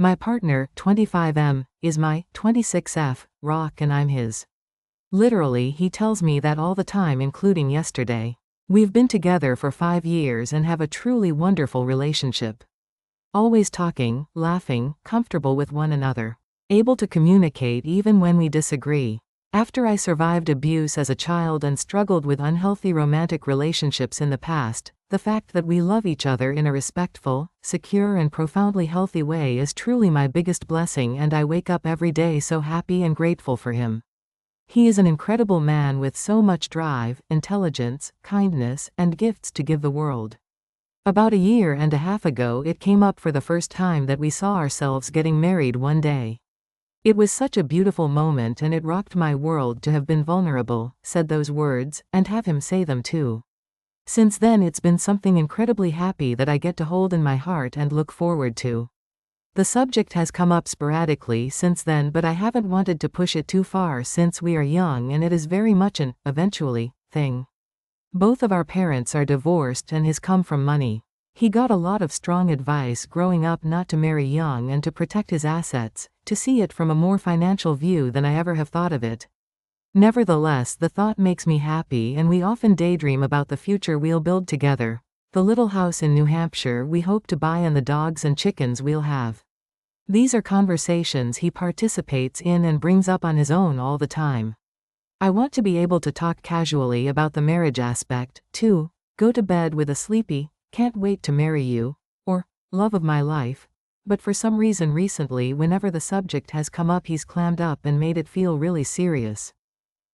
My partner, 25M, is my 26F rock and I'm his. Literally, he tells me that all the time, including yesterday. We've been together for 5 years and have a truly wonderful relationship. Always talking, laughing, comfortable with one another. Able to communicate even when we disagree. After I survived abuse as a child and struggled with unhealthy romantic relationships in the past, the fact that we love each other in a respectful, secure and profoundly healthy way is truly my biggest blessing, and I wake up every day so happy and grateful for him. He is an incredible man with so much drive, intelligence, kindness, and gifts to give the world. About 1.5 years ago it came up for the first time that we saw ourselves getting married one day. It was such a beautiful moment and it rocked my world to have been vulnerable, said those words, and have him say them too. Since then it's been something incredibly happy that I get to hold in my heart and look forward to. The subject has come up sporadically since then, but I haven't wanted to push it too far since we are young and it is very much an eventually thing. Both of our parents are divorced and his come from money. He got a lot of strong advice growing up not to marry young and to protect his assets, to see it from a more financial view than I ever have thought of it. Nevertheless, the thought makes me happy and we often daydream about the future we'll build together. The little house in New Hampshire we hope to buy and the dogs and chickens we'll have. These are conversations he participates in and brings up on his own all the time. I want to be able to talk casually about the marriage aspect, too, go to bed with a sleepy, can't wait to marry you, or, love of my life, but for some reason recently whenever the subject has come up he's clammed up and made it feel really serious.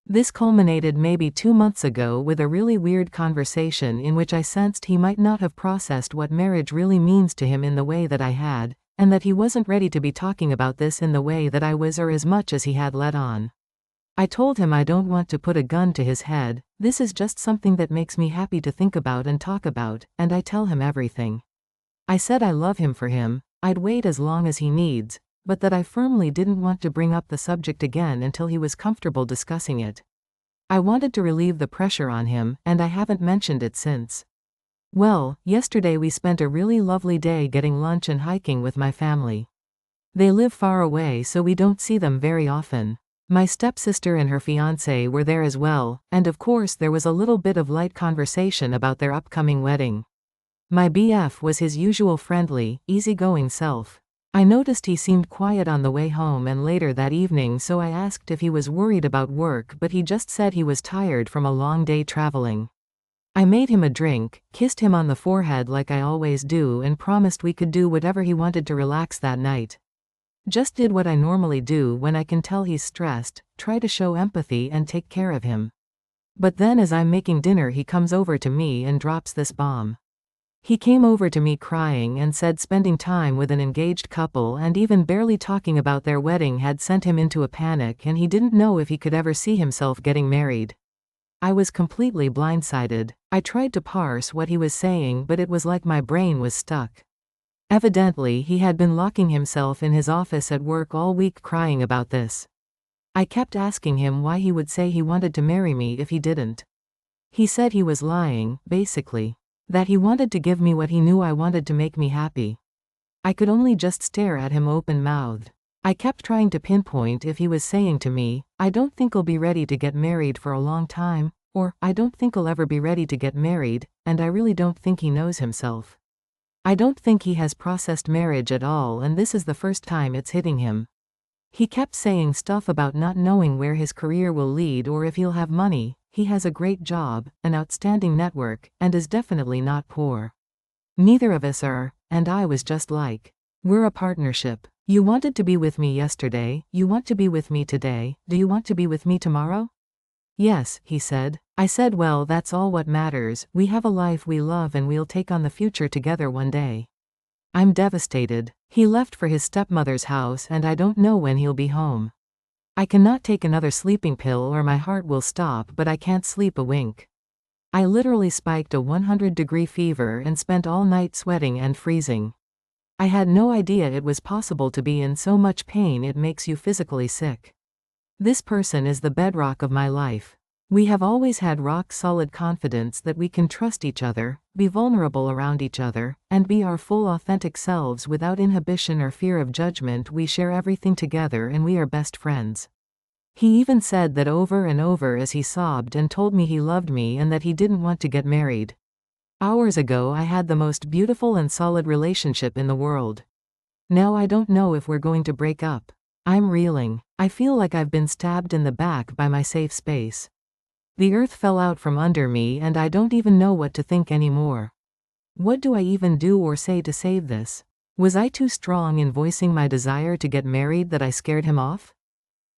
This culminated maybe 2 months ago with a really weird conversation in which I sensed he might not have processed what marriage really means to him in the way that I had, and that he wasn't ready to be talking about this in the way that I was or as much as he had let on. I told him I don't want to put a gun to his head, this is just something that makes me happy to think about and talk about, and I tell him everything. I said I love him for him, I'd wait as long as he needs, but that I firmly didn't want to bring up the subject again until he was comfortable discussing it. I wanted to relieve the pressure on him, and I haven't mentioned it since. Well, yesterday we spent a really lovely day getting lunch and hiking with my family. They live far away so we don't see them very often. My stepsister and her fiancé were there as well, and of course there was a little bit of light conversation about their upcoming wedding. My BF was his usual friendly, easygoing self. I noticed he seemed quiet on the way home and later that evening, so I asked if he was worried about work, but he just said he was tired from a long day traveling. I made him a drink, kissed him on the forehead like I always do, and promised we could do whatever he wanted to relax that night. Just did what I normally do when I can tell he's stressed, try to show empathy and take care of him. But then as I'm making dinner he comes over to me and drops this bomb. He came over to me crying and said spending time with an engaged couple and even barely talking about their wedding had sent him into a panic and he didn't know if he could ever see himself getting married. I was completely blindsided. I tried to parse what he was saying, but it was like my brain was stuck. Evidently, he had been locking himself in his office at work all week crying about this. I kept asking him why he would say he wanted to marry me if he didn't. He said he was lying, basically. That he wanted to give me what he knew I wanted to make me happy. I could only just stare at him open-mouthed. I kept trying to pinpoint if he was saying to me, I don't think I'll be ready to get married for a long time, or, I don't think I'll ever be ready to get married, and I really don't think he knows himself. I don't think he has processed marriage at all, and this is the first time it's hitting him. He kept saying stuff about not knowing where his career will lead or if he'll have money. He has a great job, an outstanding network, and is definitely not poor. Neither of us are, and I was just like, we're a partnership. You wanted to be with me yesterday, you want to be with me today, do you want to be with me tomorrow? Yes, he said. I said, well, that's all what matters, we have a life we love and we'll take on the future together one day. I'm devastated. He left for his stepmother's house and I don't know when he'll be home. I cannot take another sleeping pill or my heart will stop, but I can't sleep a wink. I literally spiked a 100-degree fever and spent all night sweating and freezing. I had no idea it was possible to be in so much pain it makes you physically sick. This person is the bedrock of my life. We have always had rock-solid confidence that we can trust each other, be vulnerable around each other, and be our full authentic selves without inhibition or fear of judgment. We share everything together and we are best friends. He even said that over and over as he sobbed and told me he loved me and that he didn't want to get married. Hours ago I had the most beautiful and solid relationship in the world. Now I don't know if we're going to break up. I'm reeling. I feel like I've been stabbed in the back by my safe space. The earth fell out from under me and I don't even know what to think anymore. What do I even do or say to save this? Was I too strong in voicing my desire to get married that I scared him off?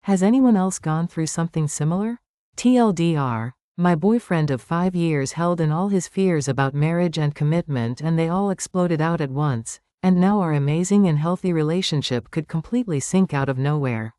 Has anyone else gone through something similar? TLDR, my boyfriend of 5 years held in all his fears about marriage and commitment and they all exploded out at once, and now our amazing and healthy relationship could completely sink out of nowhere.